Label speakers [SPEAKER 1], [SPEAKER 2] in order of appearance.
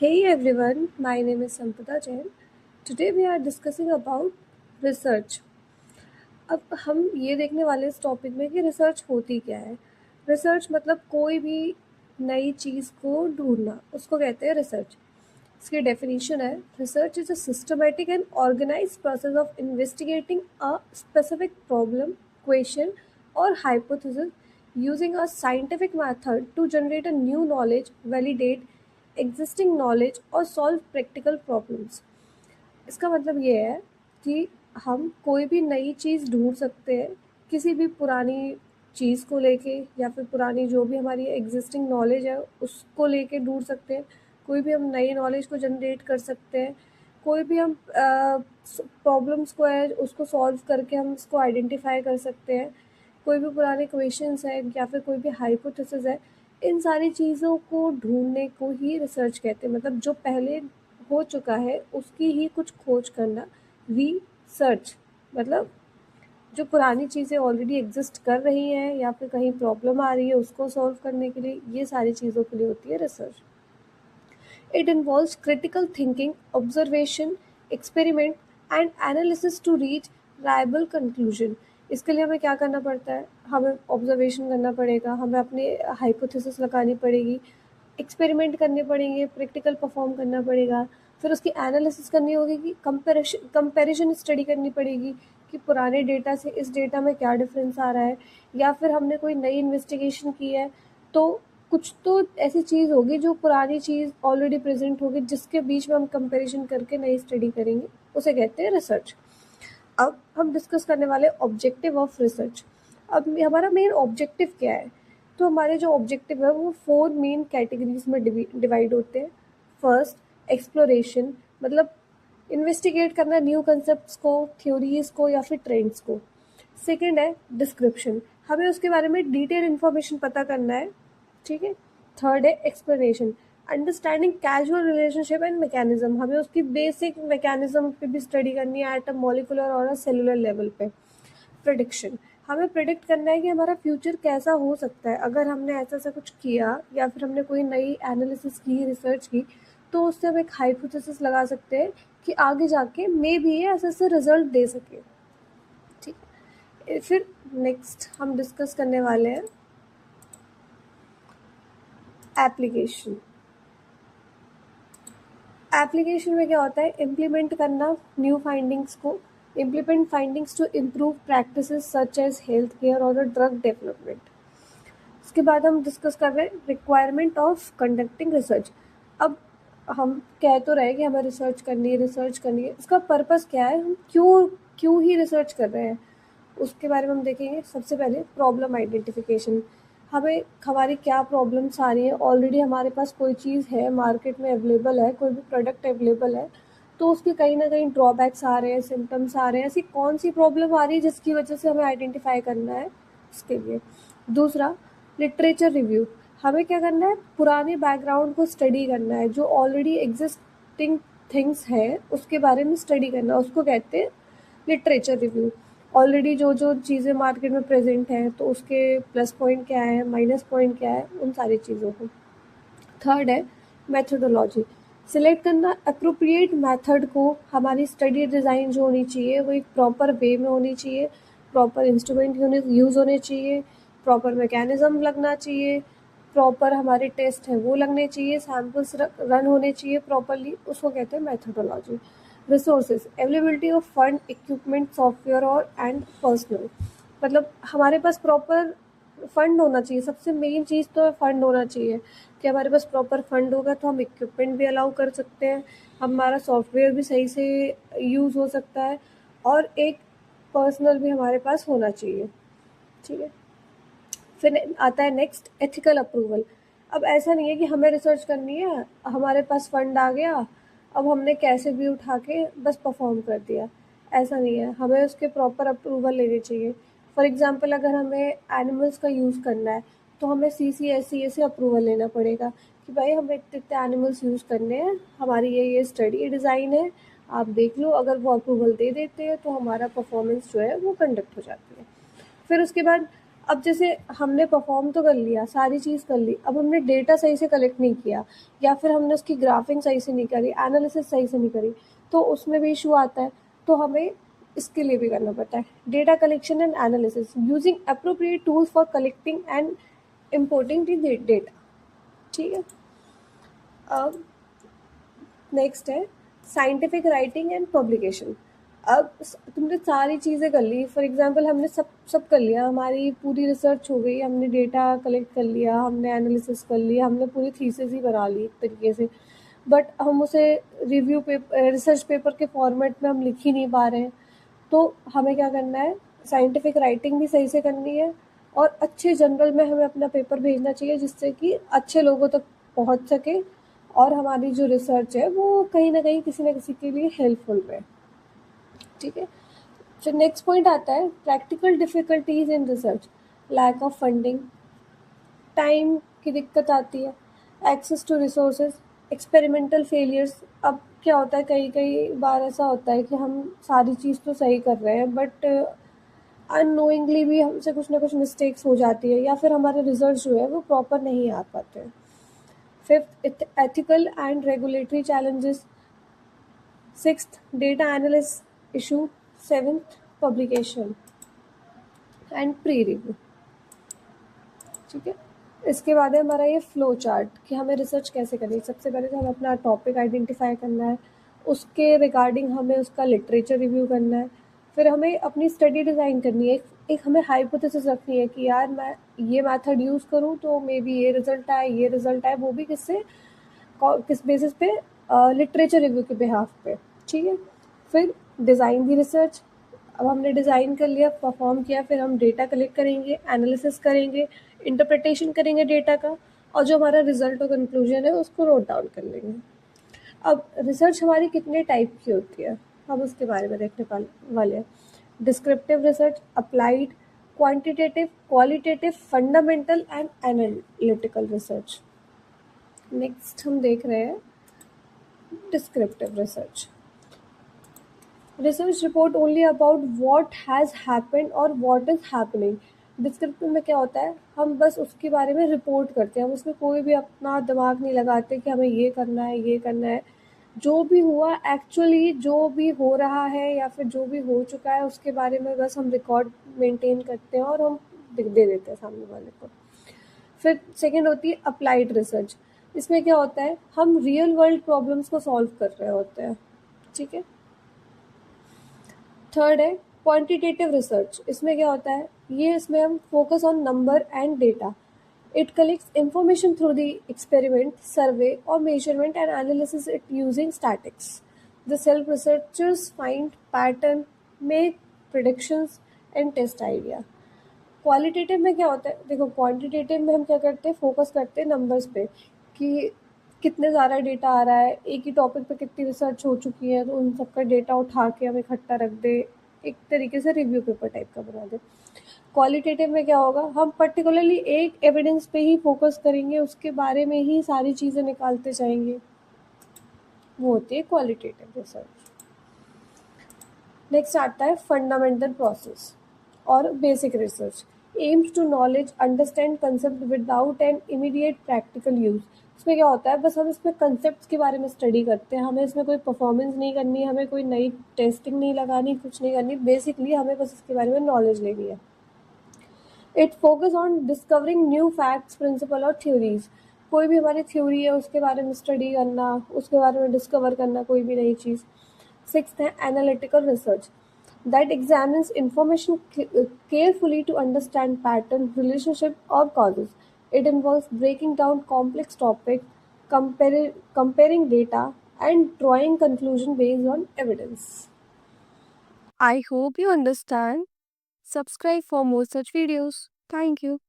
[SPEAKER 1] Hey everyone, my name is Sampada Jain. Today we are discussing about research. अब हम ये देखने वाले इस टॉपिक में कि रिसर्च होती क्या है। रिसर्च मतलब कोई भी नई चीज़ को ढूंढना, उसको कहते हैं रिसर्च। इसकी डेफिनेशन है, research is a systematic and organised process of investigating a specific problem, question और hypothesis using a scientific method to generate a new knowledge, validate existing knowledge और solve practical problems। इसका मतलब ये है कि हम कोई भी नई चीज़ ढूंढ सकते हैं किसी भी पुरानी चीज़ को लेके, या फिर पुरानी जो भी हमारी एग्जिस्टिंग नॉलेज है उसको लेके ढूंढ सकते हैं। कोई भी हम नई नॉलेज को जनरेट कर सकते हैं। कोई भी हम प्रॉब्लम्स को है उसको सॉल्व करके हम उसको आइडेंटिफाई कर सकते हैं। कोई भी पुराने क्वेश्चंस है या फिर कोई भी हाइपोथेसिस है, इन सारी चीज़ों को ढूंढने को ही रिसर्च कहते हैं। मतलब जो पहले हो चुका है उसकी ही कुछ खोज करना। रिसर्च मतलब जो पुरानी चीज़ें ऑलरेडी एग्जिस्ट कर रही हैं या फिर कहीं प्रॉब्लम आ रही है उसको सॉल्व करने के लिए, ये सारी चीज़ों के लिए होती है research. It involves critical thinking, observation, experiment and analysis to reach reliable conclusion। इसके लिए हमें क्या करना पड़ता है? हमें ऑब्जर्वेशन करना पड़ेगा, हमें अपनी हाइपोथेसिस लगानी पड़ेगी, एक्सपेरिमेंट करने पड़ेंगे, प्रैक्टिकल परफॉर्म करना पड़ेगा, फिर उसकी एनालिसिस करनी होगी कि कंपैरिजन स्टडी करनी पड़ेगी कि पुराने डेटा से इस डेटा में क्या डिफरेंस आ रहा है, या फिर हमने कोई नई इन्वेस्टिगेशन की है तो कुछ तो ऐसी चीज़ होगी जो पुरानी चीज़ ऑलरेडी प्रेजेंट होगी जिसके बीच में हम कंपैरिजन करके नई स्टडी करेंगे, उसे कहते हैं रिसर्च। अब हम डिस्कस करने वाले ऑब्जेक्टिव ऑफ रिसर्च। अब हमारा मेन ऑब्जेक्टिव क्या है? तो हमारे जो ऑब्जेक्टिव है वो 4 मेन कैटेगरीज में डिवाइड होते हैं। फर्स्ट, एक्सप्लोरेशन मतलब इन्वेस्टिगेट करना न्यू कंसेप्ट्स को, थ्योरीज को या फिर ट्रेंड्स को। सेकेंड है डिस्क्रिप्शन, हमें उसके बारे में डिटेल इन्फॉर्मेशन पता करना है, ठीक है। थर्ड है explanation, understanding casual relationship and mechanism, हमें उसकी बेसिक मैकेनिज्म पे भी स्टडी करनी है एट अ मॉलिकुलर और सेलुलर लेवल पे। प्रिडिक्शन, हमें प्रिडिक्ट करना है कि हमारा फ्यूचर कैसा हो सकता है अगर हमने ऐसा ऐसा कुछ किया या फिर हमने कोई नई एनालिसिस की, रिसर्च की, तो उससे हम एक हाइपोथेसिस लगा सकते हैं कि आगे जाके मे भी ये ऐसे ऐसे रिजल्ट दे सके, ठीक है। फिर नेक्स्ट हम डिस्कस करने वाले हैं एप्लीकेशन। एप्लीकेशन में क्या होता है? इम्प्लीमेंट करना न्यू फाइंडिंग्स को, implement findings to improve practices such as health care और ड्रग डेवलपमेंट। इसके बाद हम डिस्कस कर रहे हैं रिक्वायरमेंट ऑफ कंडक्टिंग रिसर्च। अब हम कह तो रहे कि हमें रिसर्च करनी है, रिसर्च करनी है, इसका पर्पस क्या है, हम क्यों क्यों ही रिसर्च कर रहे हैं, उसके बारे में हम देखेंगे। सबसे पहले प्रॉब्लम आइडेंटिफिकेशन, हमें हमारी क्या प्रॉब्लम्स आ रही हैं। ऑलरेडी हमारे पास कोई चीज़ है, मार्केट में अवेलेबल है, कोई भी प्रोडक्ट अवेलेबल है, तो उसके कहीं ना कहीं ड्रॉबैक्स आ रहे हैं, सिम्टम्स आ रहे हैं, ऐसी कौन सी प्रॉब्लम आ रही है जिसकी वजह से हमें आइडेंटिफाई करना है, इसके लिए। दूसरा, लिटरेचर रिव्यू, हमें क्या करना है, पुराने बैकग्राउंड को स्टडी करना है, जो ऑलरेडी एग्जिस्टिंग थिंग्स है उसके बारे में स्टडी करना, उसको कहते हैं लिटरेचर रिव्यू। ऑलरेडी जो जो चीज़ें मार्केट में प्रेजेंट हैं तो उसके प्लस पॉइंट क्या है, माइनस पॉइंट क्या है, उन सारी चीज़ों को। थर्ड है मेथोडोलॉजी, सिलेक्ट करना अप्रोप्रिएट मेथड को, हमारी स्टडी डिज़ाइन जो होनी चाहिए वो एक प्रॉपर वे में होनी चाहिए, प्रॉपर इंस्ट्रूमेंट यूज़ होने चाहिए, प्रॉपर मैकेनिज्म लगना चाहिए, प्रॉपर हमारे टेस्ट हैं वो लगने चाहिए, सैम्पल्स रन होने चाहिए प्रॉपरली, उसको कहते हैं methodology. Resources, availability of fund, equipment, software और एंड पर्सनल, मतलब हमारे पास प्रॉपर फंड होना चाहिए। सबसे मेन चीज़ तो फंड होना चाहिए कि हमारे पास प्रॉपर फंड होगा तो हम इक्विपमेंट भी अलाउ कर सकते हैं, हमारा सॉफ्टवेयर भी सही से यूज़ हो सकता है, और एक पर्सनल भी हमारे पास होना चाहिए, ठीक है। फिर आता है नेक्स्ट एथिकल अप्रूवल। अब ऐसा नहीं है कि हमें रिसर्च करनी है, हमारे पास फंड आ गया, अब हमने कैसे भी उठा के बस परफॉर्म कर दिया, ऐसा नहीं है, हमें उसके प्रॉपर अप्रूवल लेने चाहिए। फॉर एग्जांपल अगर हमें एनिमल्स का यूज़ करना है तो हमें CCSCA से अप्रूवल लेना पड़ेगा कि भाई हमें इतने इतने एनिमल्स यूज़ करने हैं, हमारी ये स्टडी डिज़ाइन है, आप देख लो। अगर वो अप्रूवल दे देते हैं तो हमारा परफॉर्मेंस जो है वो कंडक्ट हो जाती है। फिर उसके बाद अब जैसे हमने परफॉर्म तो कर लिया, सारी चीज़ कर ली, अब हमने डेटा सही से कलेक्ट नहीं किया या फिर हमने उसकी ग्राफिंग सही से नहीं करी, एनालिसिस सही से नहीं करी, तो उसमें भी इशू आता है। तो हमें इसके लिए भी करना पड़ता है data collection and analysis using appropriate tools for collecting and importing the data. ठीक है। अब नेक्स्ट है साइंटिफिक राइटिंग एंड पब्लिकेशन। अब तुमने सारी चीज़ें कर ली, फॉर एग्जांपल हमने सब सब कर लिया, हमारी पूरी रिसर्च हो गई, हमने डेटा कलेक्ट कर लिया, हमने एनालिसिस कर लिया, हमने पूरी थीसिस ही बना ली एक तरीके से, बट हम उसे रिव्यू पेपर रिसर्च पेपर के फॉर्मेट में हम लिख ही नहीं पा रहे हैं। तो हमें क्या करना है, साइंटिफिक राइटिंग भी सही से करनी है और अच्छे जर्नल में हमें अपना पेपर भेजना चाहिए जिससे कि अच्छे लोगों तक पहुंच सके और हमारी जो रिसर्च है वो कहीं ना कहीं किसी न किसी के लिए हेल्पफुल रहे। ठीक है। फिर नेक्स्ट पॉइंट आता है practical difficulties in research, lack of funding, time की दिक्कत आती है, access to resources, experimental failures. अब क्या होता है, कई कई बार ऐसा होता है कि हम सारी चीज़ तो सही कर रहे हैं बट अननोइंगली भी हमसे कुछ ना कुछ मिस्टेक्स हो जाती है या फिर हमारे रिजल्ट जो है वो प्रॉपर नहीं आ पाते हैं। Fifth ethical and regulatory challenges, sixth data analyst issue, seventh publication and pre review. ठीक है। इसके बाद है हमारा ये फ्लो चार्ट कि हमें रिसर्च कैसे करनी है। सबसे पहले तो हमें अपना टॉपिक आइडेंटिफाई करना है, उसके रिगार्डिंग हमें उसका लिटरेचर रिव्यू करना है, फिर हमें अपनी स्टडी डिज़ाइन करनी है। एक हमें हाइपोथेसिस रखनी है कि यार मैं ये मेथड यूज़ करूँ तो मे बी ये रिज़ल्ट आए, ये रिज़ल्ट आए, वो भी किससे किस बेसिस पे, लिटरेचर रिव्यू के बिहाफ पे। ठीक है। फिर डिज़ाइन दी रिसर्च। अब हमने डिज़ाइन कर लिया, परफॉर्म किया, फिर हम डेटा कलेक्ट करेंगे, एनालिसिस करेंगे, इंटरप्रिटेशन करेंगे डेटा का, और जो हमारा रिजल्ट और कंक्लूजन है उसको नोट डाउन कर लेंगे। अब रिसर्च हमारी कितने टाइप की होती है हम उसके बारे में देखने वाले हैं। Descriptive research, applied, quantitative, qualitative, fundamental and analytical research. Next हम देख रहे हैं descriptive research. Research report only about what has happened और व्हाट इज़ हैपनिंग। डिस्क्रिप्टिव में क्या होता है, हम बस उसके बारे में रिपोर्ट करते हैं, हम उसमें कोई भी अपना दिमाग नहीं लगाते कि हमें ये करना है, ये करना है। जो भी हुआ एक्चुअली, जो भी हो रहा है या फिर जो भी हो चुका है उसके बारे में बस हम रिकॉर्ड मेंटेन करते हैं और हम दे देते हैं सामने वाले को। फिर सेकेंड होती है अप्लाइड रिसर्च। इसमें क्या होता है, हम रियल वर्ल्ड प्रॉब्लम्स को सॉल्व कर रहे होते हैं। ठीक है। थर्ड है क्वांटिटेटिव रिसर्च। इसमें क्या होता है, ये इसमें हम focus on number and data. It collects information through the experiment, survey or measurement and analysis it using statistics. The self researchers find pattern, make predictions and test idea. Qualitative में क्या होता है, देखो क्वांटिटेटिव में हम क्या करते हैं, फोकस करते हैं नंबर्स पे कि कितने ज़्यादा डेटा आ रहा है, एक ही टॉपिक पे कितनी रिसर्च हो चुकी है, तो उन सबका डेटा उठा के हम इकट्ठा रख दे, एक तरीके से रिव्यू पेपर टाइप का बना दे। क्वालिटेटिव में क्या होगा, हम पर्टिकुलरली एक एविडेंस पे ही फोकस करेंगे, उसके बारे में ही सारी चीज़ें निकालते जाएंगे, वो होती है क्वालिटेटिव रिसर्च। नेक्स्ट आता है फंडामेंटल प्रोसेस और basic research. Aims to knowledge understand concept without an immediate practical use. इसमें क्या होता है, बस हम इसमें कंसेप्ट के बारे में स्टडी करते हैं, हमें इसमें कोई परफॉर्मेंस नहीं करनी, हमें कोई नई टेस्टिंग नहीं लगानी, कुछ नहीं करनी, बेसिकली हमें बस इसके बारे में नॉलेज लेनी है। It focus on discovering new facts, principle और थ्योरीज। कोई भी हमारी थ्योरी है उसके बारे में स्टडी करना, उसके बारे में डिस्कवर करना कोई भी नई चीज़। सिक्स्थ है analytical research that examines information carefully to understand pattern, relationship, or causes. It involves breaking down complex topics, comparing data, and drawing conclusion based on evidence. I hope you understand. Subscribe for more such videos. Thank you.